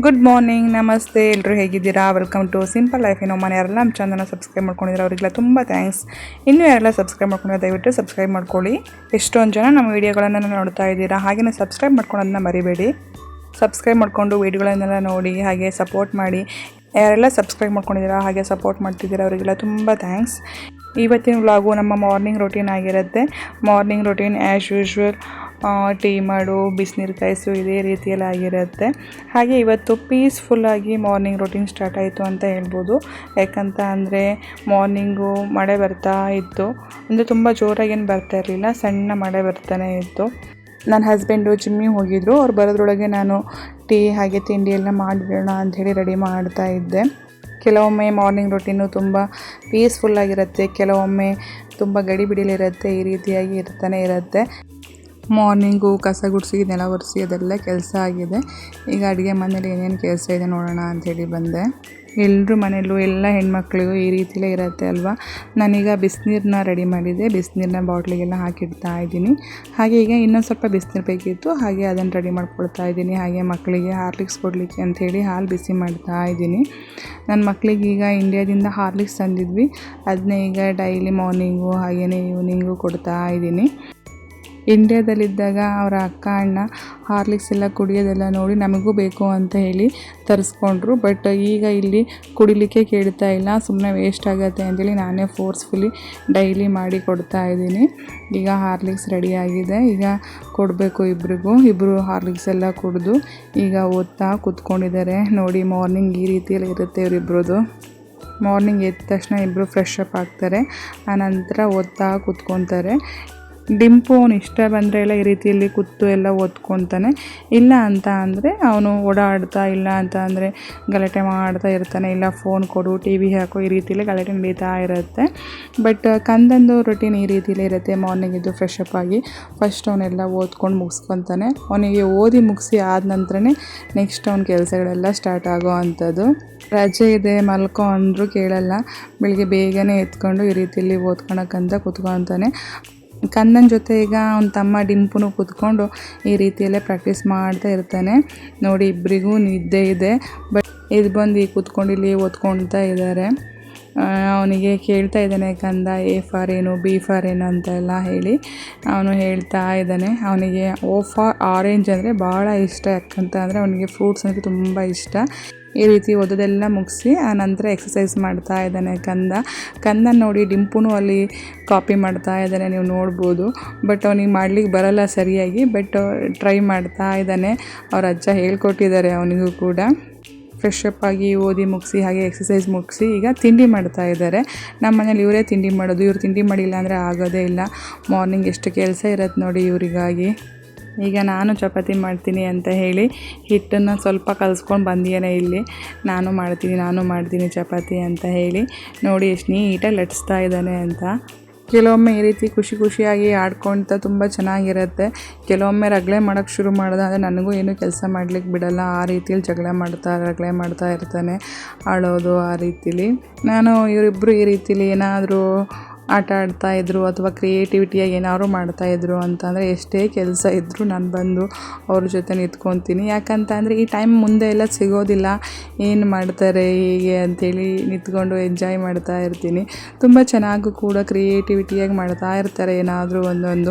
Good morning, ನಮಸ್ತೆ. ಎಲ್ಲರೂ ಹೇಗಿದ್ದೀರಾ? Welcome to simple life. ಇನ್ನೂ ಮನೆಯವರೆಲ್ಲ ನಮ್ಮ ಚಾನಲ್ನ ಸಬ್ಸ್ಕ್ರೈಬ್ ಮಾಡ್ಕೊಂಡಿದ್ದಾರೆ, ಅವರಿಗೆಲ್ಲ ತುಂಬ ಥ್ಯಾಂಕ್ಸ್. ಇನ್ನೂ ಯಾರೆಲ್ಲ ಸಬ್ಸ್ಕ್ರೈಬ್ ಮಾಡ್ಕೊಂಡಿರೋ ದಯವಿಟ್ಟು ಸಬ್ಸ್ಕ್ರೈಬ್ ಮಾಡ್ಕೊಳ್ಳಿ. ಎಷ್ಟೊಂದು ಜನ ನಮ್ಮ ವೀಡಿಯೋಗಳನ್ನು ನೋಡ್ತಾ ಇದ್ದೀರಾ, ಹಾಗೆಯೇ ಸಬ್ಸ್ಕ್ರೈಬ್ ಮಾಡ್ಕೊಳ್ಳೋದನ್ನ ಮರಿಬೇಡಿ. ಸಬ್ಸ್ಕ್ರೈಬ್ ಮಾಡಿಕೊಂಡು ವೀಡಿಯೋಗಳನ್ನೆಲ್ಲ ನೋಡಿ ಹಾಗೆ ಸಪೋರ್ಟ್ ಮಾಡಿ. ಯಾರೆಲ್ಲ ಸಬ್ಸ್ಕ್ರೈಬ್ ಮಾಡ್ಕೊಂಡಿದ್ದೀರಾ ಹಾಗೆ ಸಪೋರ್ಟ್ ಮಾಡ್ತಿದ್ದೀರಾ ಅವರಿಗೆಲ್ಲ ತುಂಬ ಥ್ಯಾಂಕ್ಸ್. ಇವತ್ತಿನ ವ್ಲಾಗು ನಮ್ಮ ಮಾರ್ನಿಂಗ್ ರೊಟೀನ್ ಆಗಿರುತ್ತೆ. Morning routine as usual tea ಮಾಡು, ಬಿಸಿನೀರು ಕಾಯಿಸು, ಇದೇ ರೀತಿಯಲ್ಲಿ ಆಗಿರುತ್ತೆ. ಹಾಗೆ ಇವತ್ತು ಪೀಸ್ಫುಲ್ಲಾಗಿ ಮಾರ್ನಿಂಗ್ ರೊಟೀನ್ ಸ್ಟಾರ್ಟ್ ಆಯಿತು ಅಂತ ಹೇಳ್ಬೋದು. ಯಾಕಂತ ಅಂದರೆ ಮಾರ್ನಿಂಗು ಮಳೆ ಬರ್ತಾ ಇತ್ತು, ಅಂದರೆ ತುಂಬ ಜೋರಾಗೇನು ಬರ್ತಾ ಇರಲಿಲ್ಲ, ಸಣ್ಣ ಮಳೆ ಬರ್ತಾನೆ ಇತ್ತು. ನನ್ನ ಹಸ್ಬೆಂಡು ಜಿಮ್ಮಿಗೆ ಹೋಗಿದ್ದರು. ಅವ್ರು ಬರೋದ್ರೊಳಗೆ ನಾನು ಟೀ ಹಾಗೆ ತಿಂಡಿ ಎಲ್ಲ ಮಾಡಿಡೋಣ ಅಂಥೇಳಿ ರೆಡಿ ಮಾಡ್ತಾ ಇದ್ದೆ. ಕೆಲವೊಮ್ಮೆ ಮಾರ್ನಿಂಗ್ ರೊಟೀನು ತುಂಬ ಪೀಸ್ಫುಲ್ಲಾಗಿರುತ್ತೆ, ಕೆಲವೊಮ್ಮೆ ತುಂಬ ಗಡಿಬಿಡಿಲಿರುತ್ತೆ, ಈ ರೀತಿಯಾಗಿ ಇರ್ತಾನೆ ಇರುತ್ತೆ. ಮಾರ್ನಿಂಗು ಕಸ ಗುಡಿಸಿ, ನೆಲ ಒರೆಸಿ ಅದೆಲ್ಲ ಕೆಲಸ ಆಗಿದೆ. ಈಗ ಅಡುಗೆ ಮನೇಲಿ ಏನೇನು ಕೆಲಸ ಇದೆ ನೋಡೋಣ ಅಂಥೇಳಿ ಬಂದೆ. ಎಲ್ಲರೂ ಮನೆಯಲ್ಲೂ ಎಲ್ಲ ಹೆಣ್ಮಕ್ಳಿಗೂ ಈ ರೀತಿಲೇ ಇರುತ್ತೆ ಅಲ್ವಾ. ನಾನೀಗ ಬಿಸಿನೀರನ್ನ ರೆಡಿ ಮಾಡಿದ್ದೆ, ಬಿಸಿನೀರನ್ನ ಬಾಟ್ಲಿಗೆಲ್ಲ ಹಾಕಿಡ್ತಾ ಇದ್ದೀನಿ. ಹಾಗೆ ಈಗ ಇನ್ನೊಂದು ಸ್ವಲ್ಪ ಬಿಸಿನೀರು ಬೇಕಿತ್ತು, ಹಾಗೆ ಅದನ್ನು ರೆಡಿ ಮಾಡ್ಕೊಳ್ತಾ ಇದ್ದೀನಿ. ಹಾಗೆ ಮಕ್ಕಳಿಗೆ ಹಾರ್ಲಿಕ್ಸ್ ಕೊಡಲಿಕ್ಕೆ ಅಂಥೇಳಿ ಹಾಲು ಬಿಸಿ ಮಾಡ್ತಾ ಇದ್ದೀನಿ. ನನ್ನ ಮಕ್ಕಳಿಗೆ ಈಗ ಇಂಡಿಯಾದಿಂದ ಹಾರ್ಲಿಕ್ಸ್ ತಂದಿದ್ವಿ, ಅದನ್ನೇ ಈಗ ಡೈಲಿ ಮಾರ್ನಿಂಗು ಹಾಗೆಯೇ ಈವ್ನಿಂಗು ಕೊಡ್ತಾ ಇದ್ದೀನಿ. ಇಂಡಿಯಾದಲ್ಲಿದ್ದಾಗ ಅವರ ಅಕ್ಕ ಅಣ್ಣ ಹಾರ್ಲಿಕ್ಸ್ ಎಲ್ಲ ಕುಡಿಯೋದೆಲ್ಲ ನೋಡಿ ನಮಗೂ ಬೇಕು ಅಂತ ಹೇಳಿ ತರಿಸ್ಕೊಂಡ್ರು. ಬಟ್ ಈಗ ಇಲ್ಲಿ ಕುಡಿಲಿಕ್ಕೆ ಕೇಳ್ತಾ ಇಲ್ಲ, ಸುಮ್ಮನೆ ವೇಸ್ಟ್ ಆಗುತ್ತೆ ಅಂತೇಳಿ ನಾನೇ ಫೋರ್ಸ್ಫುಲಿ ಡೈಲಿ ಮಾಡಿ ಕೊಡ್ತಾ ಇದ್ದೀನಿ. ಈಗ ಹಾರ್ಲಿಕ್ಸ್ ರೆಡಿಯಾಗಿದೆ, ಈಗ ಕೊಡಬೇಕು ಇಬ್ಬರು ಹಾರ್ಲಿಕ್ಸ್ ಎಲ್ಲ ಕುಡಿದು ಈಗ ಓದ್ತಾ ಕೂತ್ಕೊಂಡಿದ್ದಾರೆ. ನೋಡಿ ಮಾರ್ನಿಂಗ್ ಈ ರೀತಿಯಲ್ಲಿ ಇರುತ್ತೆ ಇವರಿಬ್ರದ್ದು. ಮಾರ್ನಿಂಗ್ ಎದ್ದ ತಕ್ಷಣ ಇಬ್ಬರು ಫ್ರೆಶ್ ಅಪ್ ಆಗ್ತಾರೆ, ಆನಂತರ ಓದ್ತಾ ಕೂತ್ಕೊತಾರೆ. ಡಿಂಪು ಅವನು ಇಷ್ಟ ಬಂದರೆ ಎಲ್ಲ ಈ ರೀತಿಯಲ್ಲಿ ಕೂತು ಎಲ್ಲ ಓದ್ಕೊತಾನೆ. ಇಲ್ಲ ಅಂತ ಅಂದರೆ ಅವನು ಓಡಾಡ್ತಾ, ಇಲ್ಲ ಅಂತ ಅಂದರೆ ಗಲಾಟೆ ಮಾಡ್ತಾ ಇರ್ತಾನೆ. ಇಲ್ಲ ಫೋನ್ ಕೊಡು, ಟಿ ವಿ ಹಾಕು, ಈ ರೀತಿಯಲ್ಲಿ ಗಲಾಟೆ ನಡೀತಾ ಇರುತ್ತೆ. ಬಟ್ ಕಂದಂದು ರೊಟೀನ್ ಈ ರೀತಿಯಲ್ಲೇ ಇರುತ್ತೆ. ಮಾರ್ನಿಂಗ್ ಇದ್ದು ಫ್ರೆಶ್ ಅಪ್ ಆಗಿ ಫಸ್ಟ್ ಅವನೆಲ್ಲ ಓದ್ಕೊಂಡು ಮುಗಿಸ್ಕೊತಾನೆ. ಅವನಿಗೆ ಓದಿ ಮುಗಿಸಿ ಆದ ನಂತರನೇ ನೆಕ್ಸ್ಟ್ ಅವ್ನ ಕೆಲಸಗಳೆಲ್ಲ ಸ್ಟಾರ್ಟ್ ಆಗೋ ಅಂಥದ್ದು. ರಜೆ ಇದೆ ಮಲ್ಕೊ ಅಂದರೂ ಕೇಳಲ್ಲ, ಬೆಳಿಗ್ಗೆ ಬೇಗನೆ ಎತ್ಕೊಂಡು ಈ ರೀತಿಯಲ್ಲಿ ಓದ್ಕೊಳಕ್ಕಂತ ಕೂತ್ಕೊತಾನೆ. ಕಂದನ ಜೊತೆ ಈಗ ಅವನ ತಮ್ಮ ಡಿಂಪುನು ಕೂತ್ಕೊಂಡು ಈ ರೀತಿಯಲ್ಲೇ ಪ್ರಾಕ್ಟೀಸ್ ಮಾಡ್ತಾ ಇರ್ತಾನೆ. ನೋಡಿ ಇಬ್ಬರಿಗೂ ನಿದ್ದೆ ಇದೆ, ಬಟ್ ಇದು ಬಂದು ಈಗ ಕೂತ್ಕೊಂಡು ಇಲ್ಲಿ ಓದ್ಕೊಳ್ತಾ ಇದ್ದಾರೆ. ಅವನಿಗೆ ಕೇಳ್ತಾ ಇದ್ದಾನೆ ಕಂದ ಎ ಫಾರ್ ಏನು, ಬಿ ಫಾರ್ ಏನು ಅಂತೆಲ್ಲ ಹೇಳಿ ಅವನು ಹೇಳ್ತಾ ಇದ್ದಾನೆ. ಅವನಿಗೆ ಓ ಫಾರ್ ಆರೆಂಜ್ ಅಂದರೆ ಭಾಳ ಇಷ್ಟ, ಯಾಕಂತ ಅಂದರೆ ಅವನಿಗೆ ಫ್ರೂಟ್ಸ್ ಅಂದರೆ ತುಂಬ ಇಷ್ಟ. ಈ ರೀತಿ ಓದೋದೆಲ್ಲ ಮುಗಿಸಿ ಆ ನಂತರ ಎಕ್ಸಸೈಸ್ ಮಾಡ್ತಾ ಇದ್ದಾನೆ ಕಂದ ನೋಡಿ ಡಿಂಪುನು ಅಲ್ಲಿ ಕಾಪಿ ಮಾಡ್ತಾ ಇದ್ದಾನೆ, ನೀವು ನೋಡ್ಬೋದು. ಬಟ್ ಅವನಿಗೆ ಮಾಡ್ಲಿಕ್ಕೆ ಬರಲ್ಲ ಸರಿಯಾಗಿ, ಬಟ್ ಟ್ರೈ ಮಾಡ್ತಾ ಇದ್ದಾನೆ. ಅವ್ರ ಅಜ್ಜ ಹೇಳ್ಕೊಟ್ಟಿದ್ದಾರೆ ಅವನಿಗೂ ಕೂಡ. ಫ್ರೆಶ್ ಅಪ್ ಆಗಿ ಓದಿ ಮುಗಿಸಿ ಹಾಗೆ ಎಕ್ಸಸೈಸ್ ಮುಗಿಸಿ ಈಗ ತಿಂಡಿ ಮಾಡ್ತಾ ಇದ್ದಾರೆ. ನಮ್ಮ ಮನೇಲಿ ಇವರೇ ತಿಂಡಿ ಮಾಡೋದು, ಇವ್ರು ತಿಂಡಿ ಮಾಡಿಲ್ಲ ಅಂದರೆ ಆಗೋದೇ ಇಲ್ಲ. ಮಾರ್ನಿಂಗ್ ಎಷ್ಟು ಕೆಲಸ ಇರುತ್ತೆ ನೋಡಿ ಇವರಿಗಾಗಿ. ಈಗ ನಾನು ಚಪಾತಿ ಮಾಡ್ತೀನಿ ಅಂತ ಹೇಳಿ ಹಿಟ್ಟನ್ನು ಸ್ವಲ್ಪ ಕಲಿಸ್ಕೊಂಡು ಬಂದಿದ್ದೇನೆ ಇಲ್ಲಿ. ನಾನು ಮಾಡ್ತೀನಿ ಚಪಾತಿ ಅಂತ ಹೇಳಿ. ನೋಡಿ ಎಷ್ಟು ನೀಟಾಗಿ ಲಟ್ಸ್ತಾ ಇದ್ದಾನೆ ಅಂತ. ಕೆಲವೊಮ್ಮೆ ಈ ರೀತಿ ಖುಷಿಯಾಗಿ ಆಡ್ಕೊಳ್ತಾ ತುಂಬ ಚೆನ್ನಾಗಿರುತ್ತೆ. ಕೆಲವೊಮ್ಮೆ ರಗಳೆ ಮಾಡೋಕ್ಕೆ ಶುರು ಮಾಡಿದ್ರೆ ನನಗೂ ಏನೂ ಕೆಲಸ ಮಾಡ್ಲಿಕ್ಕೆ ಬಿಡಲ್ಲ, ಆ ರೀತಿಯಲ್ಲಿ ರಗಳೆ ಮಾಡ್ತಾ ಇರ್ತಾನೆ, ಆಳೋದು ಆ ರೀತಿಲಿ. ನಾನು ಇವರಿಬ್ಬರು ಈ ರೀತಿಲಿ ಏನಾದರೂ ಆಟ ಆಡ್ತಾಯಿದ್ರು ಅಥವಾ ಕ್ರಿಯೇಟಿವಿಟಿಯಾಗಿ ಏನಾದ್ರು ಮಾಡ್ತಾಯಿದ್ರು ಅಂತಂದರೆ ಎಷ್ಟೇ ಕೆಲಸ ಇದ್ದರೂ ನಾನು ಬಂದು ಅವ್ರ ಜೊತೆ ನಿಂತ್ಕೊತೀನಿ. ಯಾಕಂತ ಅಂದರೆ ಈ ಟೈಮ್ ಮುಂದೆ ಎಲ್ಲ ಸಿಗೋದಿಲ್ಲ, ಏನು ಮಾಡ್ತಾರೆ ಹೀಗೆ ಅಂಥೇಳಿ ನಿಂತ್ಕೊಂಡು ಎಂಜಾಯ್ ಮಾಡ್ತಾ ಇರ್ತೀನಿ. ತುಂಬ ಚೆನ್ನಾಗೂ ಕೂಡ ಕ್ರಿಯೇಟಿವಿಟಿಯಾಗಿ ಮಾಡ್ತಾ ಇರ್ತಾರೆ ಏನಾದರೂ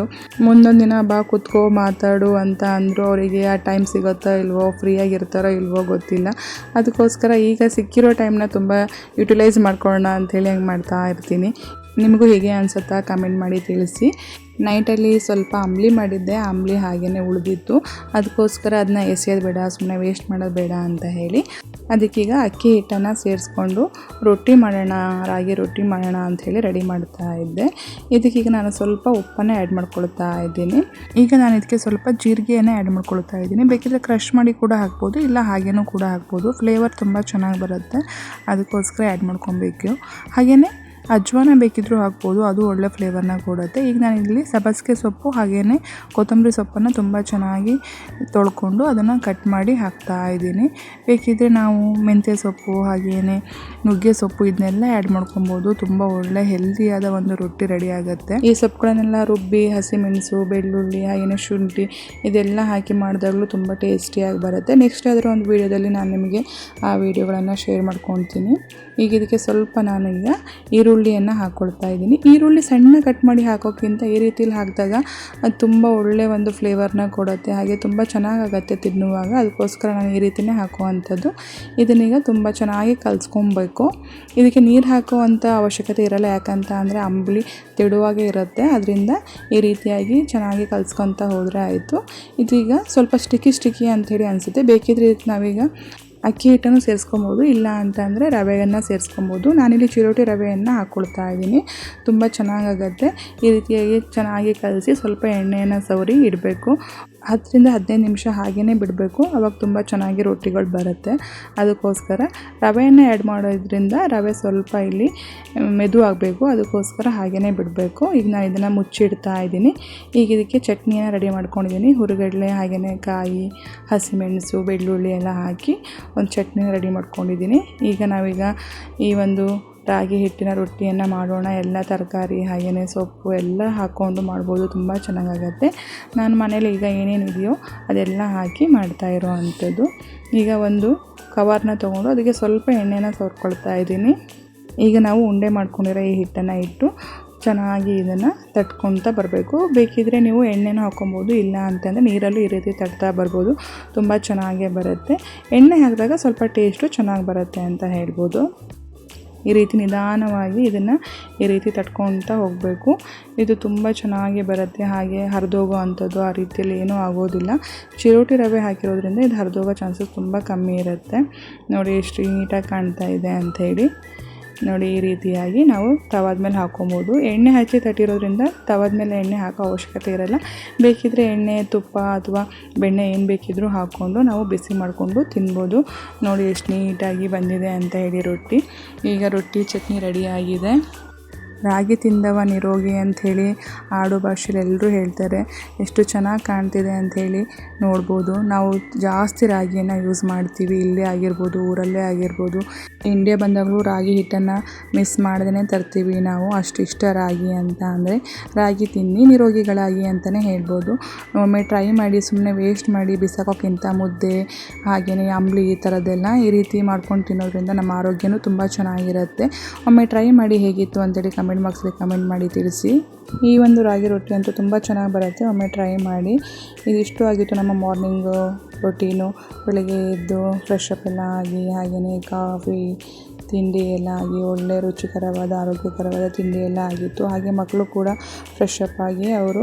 ಮುಂದೊಂದು ದಿನ ಬಾ ಕೂತ್ಕೋ ಮಾತಾಡು ಅಂತ ಅಂದರು. ಅವರಿಗೆ ಆ ಟೈಮ್ ಸಿಗುತ್ತೋ ಇಲ್ವೋ, ಫ್ರೀಯಾಗಿರ್ತಾರೋ ಇಲ್ವೋ ಗೊತ್ತಿಲ್ಲ. ಅದಕ್ಕೋಸ್ಕರ ಈಗ ಸಿಕ್ಕಿರೋ ಟೈಮ್ನ ತುಂಬ ಯುಟಿಲೈಸ್ ಮಾಡ್ಕೊಳ್ಳೋಣ ಅಂಥೇಳಿ ಹಂಗೆ ಮಾಡ್ತಾ ಇರ್ತೀನಿ. ನಿಮಗೂ ಹೇಗೆ ಅನಿಸುತ್ತಾ ಕಮೆಂಟ್ ಮಾಡಿ ತಿಳಿಸಿ. ನೈಟಲ್ಲಿ ಸ್ವಲ್ಪ ಅಂಬ್ಲಿ ಮಾಡಿದ್ದೆ, ಅಂಬ್ಲಿ ಹಾಗೆಯೇ ಉಳಿದಿತ್ತು, ಅದಕ್ಕೋಸ್ಕರ ಅದನ್ನ ಎಸೆಯೋದು ಬೇಡ, ಸುಮ್ಮನೆ ವೇಸ್ಟ್ ಮಾಡೋದು ಬೇಡ ಅಂತ ಹೇಳಿ ಅದಕ್ಕೀಗ ಅಕ್ಕಿ ಹಿಟ್ಟನ್ನು ಸೇರಿಸ್ಕೊಂಡು ರಾಗಿ ರೊಟ್ಟಿ ಮಾಡೋಣ ಅಂಥೇಳಿ ರೆಡಿ ಮಾಡ್ತಾ ಇದ್ದೆ. ಇದಕ್ಕೀಗ ನಾನು ಸ್ವಲ್ಪ ಉಪ್ಪನ್ನೇ ಆ್ಯಡ್ ಮಾಡ್ಕೊಳ್ತಾ ಇದ್ದೀನಿ. ಈಗ ನಾನು ಇದಕ್ಕೆ ಸ್ವಲ್ಪ ಜೀರಿಗೆಯನ್ನು ಆ್ಯಡ್ ಮಾಡ್ಕೊಳ್ತಾ ಇದ್ದೀನಿ. ಬೇಕಿದ್ರೆ ಕ್ರಷ್ ಮಾಡಿ ಕೂಡ ಹಾಕ್ಬೋದು, ಇಲ್ಲ ಹಾಗೇನೂ ಕೂಡ ಹಾಕ್ಬೋದು. ಫ್ಲೇವರ್ ತುಂಬ ಚೆನ್ನಾಗಿ ಬರುತ್ತೆ, ಅದಕ್ಕೋಸ್ಕರ ಆ್ಯಡ್ ಮಾಡ್ಕೊಬೇಕು. ಹಾಗೆಯೇ ಅಜ್ವಾನ ಬೇಕಿದ್ದರೂ ಹಾಕ್ಬೋದು, ಅದು ಒಳ್ಳೆ ಫ್ಲೇವರ್ನ ಕೊಡುತ್ತೆ. ಈಗ ನಾನಿಲ್ಲಿ ಸಬ್ಬಸಿಗೆ ಸೊಪ್ಪು ಹಾಗೆಯೇ ಕೊತ್ತಂಬರಿ ಸೊಪ್ಪನ್ನು ತುಂಬ ಚೆನ್ನಾಗಿ ತೊಳ್ಕೊಂಡು ಅದನ್ನು ಕಟ್ ಮಾಡಿ ಹಾಕ್ತಾ ಇದ್ದೀನಿ. ಬೇಕಿದ್ದರೆ ನಾವು ಮೆಂತ್ಯ ಸೊಪ್ಪು ಹಾಗೆಯೇ ನುಗ್ಗೆ ಸೊಪ್ಪು ಇದನ್ನೆಲ್ಲ ಆ್ಯಡ್ ಮಾಡ್ಕೊಬೋದು. ತುಂಬ ಒಳ್ಳೆ ಹೆಲ್ದಿಯಾದ ಒಂದು ರೊಟ್ಟಿ ರೆಡಿ ಆಗುತ್ತೆ. ಈ ಸೊಪ್ಪುಗಳನ್ನೆಲ್ಲ ರುಬ್ಬಿ ಹಸಿಮೆಣಸು, ಬೆಳ್ಳುಳ್ಳಿ ಹಾಗೆಯೇ ಶುಂಠಿ ಇದೆಲ್ಲ ಹಾಕಿ ಮಾಡಿದಾಗಲೂ ತುಂಬ ಟೇಸ್ಟಿಯಾಗಿ ಬರುತ್ತೆ. ನೆಕ್ಸ್ಟ್ ಅದರ ಒಂದು ವೀಡಿಯೋದಲ್ಲಿ ನಾನು ನಿಮಗೆ ಆ ವಿಡಿಯೋಗಳನ್ನು ಶೇರ್ ಮಾಡ್ಕೊಳ್ತೀನಿ. ಈಗ ಇದಕ್ಕೆ ಸ್ವಲ್ಪ ನಾನೀಗ ಈರುಳ್ಳಿಯನ್ನು ಹಾಕ್ಕೊಳ್ತಾ ಇದ್ದೀನಿ. ಈರುಳ್ಳಿ ಸಣ್ಣ ಕಟ್ ಮಾಡಿ ಹಾಕೋಕ್ಕಿಂತ ಈ ರೀತಿಯಲ್ಲಿ ಹಾಕಿದಾಗ ಅದು ತುಂಬ ಒಳ್ಳೆಯ ಒಂದು ಫ್ಲೇವರ್ನ ಕೊಡುತ್ತೆ, ಹಾಗೆ ತುಂಬ ಚೆನ್ನಾಗಾಗತ್ತೆ ತಿನ್ನುವಾಗ. ಅದಕ್ಕೋಸ್ಕರ ನಾನು ಈ ರೀತಿಯೇ ಹಾಕುವಂಥದ್ದು. ಇದನ್ನೀಗ ತುಂಬ ಚೆನ್ನಾಗಿ ಕಲಿಸ್ಕೊಬೇಕು. ಇದಕ್ಕೆ ನೀರು ಹಾಕುವಂಥ ಅವಶ್ಯಕತೆ ಇರಲ್ಲ, ಯಾಕಂತ ಅಂದರೆ ಅಂಬಲಿ ತೆಳುವಾಗೇ ಇರುತ್ತೆ. ಅದರಿಂದ ಈ ರೀತಿಯಾಗಿ ಚೆನ್ನಾಗಿ ಕಲಿಸ್ಕೊತ ಹೋದರೆ ಆಯಿತು. ಇದೀಗ ಸ್ವಲ್ಪ ಸ್ಟಿಕ್ಕಿ ಅಂಥೇಳಿ ಅನಿಸುತ್ತೆ. ಬೇಕಿದ್ರೆ ಇದಕ್ಕೆ ನಾವೀಗ ಅಕ್ಕಿ ಹಿಟ್ಟನ್ನು ಸೇರಿಸ್ಕೊಬೋದು, ಇಲ್ಲ ಅಂತಂದರೆ ರವೆಯನ್ನು ಸೇರಿಸ್ಕೊಬೋದು. ನಾನಿಲ್ಲಿ ಚಿರೋಟಿ ರವೆಯನ್ನು ಹಾಕ್ಕೊಳ್ತಾ ಇದ್ದೀನಿ. ತುಂಬ ಚೆನ್ನಾಗಾಗತ್ತೆ. ಈ ರೀತಿಯಾಗಿ ಚೆನ್ನಾಗಿ ಕಲಸಿ ಸ್ವಲ್ಪ ಎಣ್ಣೆಯನ್ನು ಸವರಿ ಇಡಬೇಕು. 10ರಿಂದ 15 ನಿಮಿಷ ಹಾಗೇ ಬಿಡಬೇಕು. ಆವಾಗ ತುಂಬ ಚೆನ್ನಾಗಿ ರೊಟ್ಟಿಗಳು ಬರುತ್ತೆ. ಅದಕ್ಕೋಸ್ಕರ ರವೆಯನ್ನು ಆ್ಯಡ್ ಮಾಡೋದ್ರಿಂದ ರವೆ ಸ್ವಲ್ಪ ಇಲ್ಲಿ ಮೆದು ಆಗಬೇಕು, ಅದಕ್ಕೋಸ್ಕರ ಹಾಗೇ ಬಿಡಬೇಕು. ಈಗ ನಾನು ಇದನ್ನು ಮುಚ್ಚಿಡ್ತಾ ಇದ್ದೀನಿ. ಈಗ ಇದಕ್ಕೆ ಚಟ್ನಿಯನ್ನು ರೆಡಿ ಮಾಡ್ಕೊಂಡಿದ್ದೀನಿ. ಹುರಿಗಡಲೆ ಹಾಗೆಯೇ ಕಾಯಿ, ಹಸಿಮೆಣಸು, ಬೆಳ್ಳುಳ್ಳಿ ಎಲ್ಲ ಹಾಕಿ ಒಂದು ಚಟ್ನಿನ ರೆಡಿ ಮಾಡ್ಕೊಂಡಿದ್ದೀನಿ. ಈಗ ನಾವೀಗ ಈ ಒಂದು ರಾಗಿ ಹಿಟ್ಟಿನ ರೊಟ್ಟಿಯನ್ನು ಮಾಡೋಣ. ಎಲ್ಲ ತರಕಾರಿ ಹಾಗೆಯೇ ಸೊಪ್ಪು ಎಲ್ಲ ಹಾಕ್ಕೊಂಡು ಮಾಡ್ಬೋದು, ತುಂಬ ಚೆನ್ನಾಗಾಗತ್ತೆ. ನಾನು ಮನೇಲಿ ಈಗ ಏನೇನಿದೆಯೋ ಅದೆಲ್ಲ ಹಾಕಿ ಮಾಡ್ತಾ ಇರೋ ಅಂಥದ್ದು. ಈಗ ಒಂದು ಕವರ್ನ ತೊಗೊಂಡು ಅದಕ್ಕೆ ಸ್ವಲ್ಪ ಎಣ್ಣೆನ ಸವರ್ಕೊಳ್ತಾ ಇದ್ದೀನಿ. ಈಗ ನಾವು ಉಂಡೆ ಮಾಡ್ಕೊಂಡಿರೋ ಈ ಹಿಟ್ಟನ್ನು ಇಟ್ಟು ಚೆನ್ನಾಗಿ ಇದನ್ನು ತಟ್ಕೊಳ್ತಾ ಬರಬೇಕು. ಬೇಕಿದ್ದರೆ ನೀವು ಎಣ್ಣೆನೂ ಹಾಕ್ಕೊಬೋದು, ಇಲ್ಲ ಅಂತಂದರೆ ನೀರಲ್ಲೂ ಈ ರೀತಿ ತಟ್ತಾ ಬರ್ಬೋದು, ತುಂಬ ಚೆನ್ನಾಗೇ ಬರುತ್ತೆ. ಎಣ್ಣೆ ಹಾಕಿದಾಗ ಸ್ವಲ್ಪ ಟೇಸ್ಟು ಚೆನ್ನಾಗಿ ಬರುತ್ತೆ ಅಂತ ಹೇಳ್ಬೋದು. ಈ ರೀತಿ ನಿಧಾನವಾಗಿ ಇದನ್ನು ಈ ರೀತಿ ತಟ್ಕೊಳ್ತಾ ಹೋಗಬೇಕು. ಇದು ತುಂಬ ಚೆನ್ನಾಗಿ ಬರುತ್ತೆ, ಹಾಗೆ ಹರಿದೋಗೋ ಅಂಥದ್ದು ಆ ರೀತಿಯಲ್ಲಿ ಏನೂ ಆಗೋದಿಲ್ಲ. ಚಿರೋಟಿ ರವೆ ಹಾಕಿರೋದ್ರಿಂದ ಇದು ಹರಿದೋಗೋ ಚಾನ್ಸಸ್ ತುಂಬ ಕಮ್ಮಿ ಇರುತ್ತೆ. ನೋಡಿ ಎಷ್ಟು ನೀಟಾಗಿ ಕಾಣ್ತಾ ಇದೆ ಅಂಥೇಳಿ. ನೋಡಿ ಈ ರೀತಿಯಾಗಿ ನಾವು ತವಾದ ಮೇಲೆ ಹಾಕ್ಕೊಬೋದು. ಎಣ್ಣೆ ಹಚ್ಚಿ ತಟ್ಟಿರೋದ್ರಿಂದ ತವಾದ ಮೇಲೆ ಎಣ್ಣೆ ಹಾಕೋ ಅವಶ್ಯಕತೆ ಇರಲ್ಲ. ಬೇಕಿದ್ದರೆ ಎಣ್ಣೆ, ತುಪ್ಪ ಅಥವಾ ಬೆಣ್ಣೆ ಏನು ಬೇಕಿದ್ರೂ ಹಾಕ್ಕೊಂಡು ನಾವು ಬಿಸಿ ಮಾಡಿಕೊಂಡು ತಿನ್ಬೋದು. ನೋಡಿ ಎಷ್ಟು ನೀಟಾಗಿ ಬಂದಿದೆ ಅಂತ ಹೇಳಿ ರೊಟ್ಟಿ. ಈಗ ರೊಟ್ಟಿ ಚಟ್ನಿ ರೆಡಿಯಾಗಿದೆ. ರಾಗಿ ತಿಂದವ ನಿರೋಗಿ ಅಂಥೇಳಿ ಆಡು ಭಾಷೆಯಲ್ಲಿ ಎಲ್ಲರೂ ಹೇಳ್ತಾರೆ. ಎಷ್ಟು ಚೆನ್ನಾಗಿ ಕಾಣ್ತಿದೆ ಅಂಥೇಳಿ ನೋಡ್ಬೋದು. ನಾವು ಜಾಸ್ತಿ ರಾಗಿಯನ್ನು ಯೂಸ್ ಮಾಡ್ತೀವಿ, ಇಲ್ಲೇ ಆಗಿರ್ಬೋದು, ಊರಲ್ಲೇ ಆಗಿರ್ಬೋದು. ಇಂಡಿಯಾ ಬಂದಾಗಲೂ ರಾಗಿ ಹಿಟ್ಟನ್ನು ಮಿಸ್ ಮಾಡ್ದೇ ತರ್ತೀವಿ ನಾವು. ಅಷ್ಟು ಇಷ್ಟ ರಾಗಿ ಅಂತ ಅಂದರೆ. ರಾಗಿ ತಿನ್ನಿ ನಿರೋಗಿಗಳಾಗಿ ಅಂತಲೇ ಹೇಳ್ಬೋದು. ಒಮ್ಮೆ ಟ್ರೈ ಮಾಡಿ, ಸುಮ್ಮನೆ ವೇಸ್ಟ್ ಮಾಡಿ ಬಿಸಾಕೋಕ್ಕಿಂತ ಮುದ್ದೆ ಹಾಗೆಯೇ ಅಂಬ್ಲಿ ಈ ಥರದ್ದೆಲ್ಲ ಈ ರೀತಿ ಮಾಡ್ಕೊಂಡು ತಿನ್ನೋದ್ರಿಂದ ನಮ್ಮ ಆರೋಗ್ಯನೂ ತುಂಬ ಚೆನ್ನಾಗಿರುತ್ತೆ. ಒಮ್ಮೆ ಟ್ರೈ ಮಾಡಿ ಹೇಗಿತ್ತು ಅಂತೇಳಿ ಕಮೆಂಟ್ ಬಾಕ್ಸಲ್ಲಿ ಕಮೆಂಟ್ ಮಾಡಿ ತಿಳಿಸಿ. ಈ ಒಂದು ರಾಗಿ ರೊಟ್ಟಿ ಅಂತೂ ತುಂಬ ಚೆನ್ನಾಗಿ ಬರುತ್ತೆ, ಒಮ್ಮೆ ಟ್ರೈ ಮಾಡಿ. ಇದಿಷ್ಟು ಆಗಿತ್ತು ನಮ್ಮ ಮಾರ್ನಿಂಗು ರೊಟೀನು. ಬೆಳಗ್ಗೆ ಎದ್ದು ಫ್ರೆಶ್ ಅಪ್ ಎಲ್ಲ ಆಗಿ ಹಾಗೆಯೇ ಕಾಫಿ ತಿಂಡಿ ಎಲ್ಲ ಆಗಿ ಒಳ್ಳೆ ರುಚಿಕರವಾದ ಆರೋಗ್ಯಕರವಾದ ತಿಂಡಿ ಎಲ್ಲ ಆಗಿತ್ತು. ಹಾಗೆ ಮಕ್ಕಳು ಕೂಡ ಫ್ರೆಶ್ ಅಪ್ ಆಗಿ ಅವರು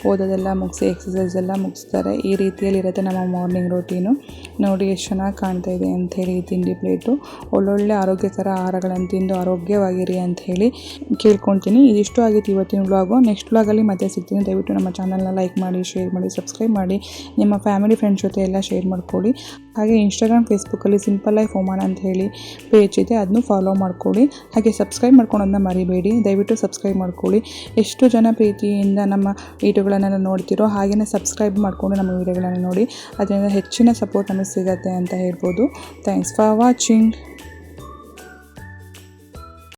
ಓದೋದೆಲ್ಲ ಮುಗಿಸಿ ಎಕ್ಸಸೈಸ್ ಎಲ್ಲ ಮುಗಿಸ್ತಾರೆ. ಈ ರೀತಿಯಲ್ಲಿರುತ್ತೆ ನಮ್ಮ ಮಾರ್ನಿಂಗ್ ರೊಟೀನು. ನೋಡಿ ಎಷ್ಟು ಚೆನ್ನಾಗಿ ಕಾಣ್ತಾ ಇದೆ ಅಂಥೇಳಿ ಈ ತಿಂಡಿ ಪ್ಲೇಟು. ಒಳ್ಳೊಳ್ಳೆ ಆರೋಗ್ಯಕರ ಆಹಾರಗಳನ್ನು ತಿಂದು ಆರೋಗ್ಯವಾಗಿರಿ ಅಂಥೇಳಿ ಕೇಳ್ಕೊತೀನಿ. ಇದಿಷ್ಟು ಆಗಿತ್ತು ಇವತ್ತಿನ ವ್ಲಾಗು. ನೆಕ್ಸ್ಟ್ ವ್ಲಾಗಲ್ಲಿ ಮತ್ತೆ ಸಿಗ್ತೀನಿ. ದಯವಿಟ್ಟು ನಮ್ಮ ಚಾನಲ್ನ ಲೈಕ್ ಮಾಡಿ, ಶೇರ್ ಮಾಡಿ, ಸಬ್ಸ್ಕ್ರೈಬ್ ಮಾಡಿ, ನಿಮ್ಮ ಫ್ಯಾಮಿಲಿ ಫ್ರೆಂಡ್ಸ್ ಜೊತೆ ಎಲ್ಲ ಶೇರ್ ಮಾಡ್ಕೊಳ್ಳಿ. ಹಾಗೆ ಇನ್ಸ್ಟಾಗ್ರಾಮ್, ಫೇಸ್ಬುಕ್ಕಲ್ಲಿ ಸಿಂಪಲ್ ಲೈಫ್ ಓಮಾನ ಅಂತ ಹೇಳಿ ಪೇಜ್ ಇದೆ, ಅದನ್ನು ಫಾಲೋ ಮಾಡ್ಕೊಳ್ಳಿ. ಹಾಗೆ ಸಬ್ಸ್ಕ್ರೈಬ್ ಮಾಡ್ಕೊಳ್ಳೋದನ್ನ ಮರಿಬೇಡಿ, ದಯವಿಟ್ಟು ಸಬ್ಸ್ಕ್ರೈಬ್ ಮಾಡ್ಕೊಳ್ಳಿ. ಎಷ್ಟು ಜನ ಪ್ರೀತಿಯಿಂದ ನಮ್ಮ ವೀಡಿಯೋಗಳನ್ನೆಲ್ಲ ನೋಡ್ತಿರೋ ಹಾಗೆಯೇ ಸಬ್ಸ್ಕ್ರೈಬ್ ಮಾಡಿಕೊಂಡು ನಮ್ಮ ವೀಡಿಯೋಗಳನ್ನು ನೋಡಿ. ಅದರಿಂದ ಹೆಚ್ಚಿನ ಸಪೋರ್ಟ್ ನಮಗೆ ಸಿಗುತ್ತೆ ಅಂತ ಹೇಳ್ಬೋದು. Thanks for watching.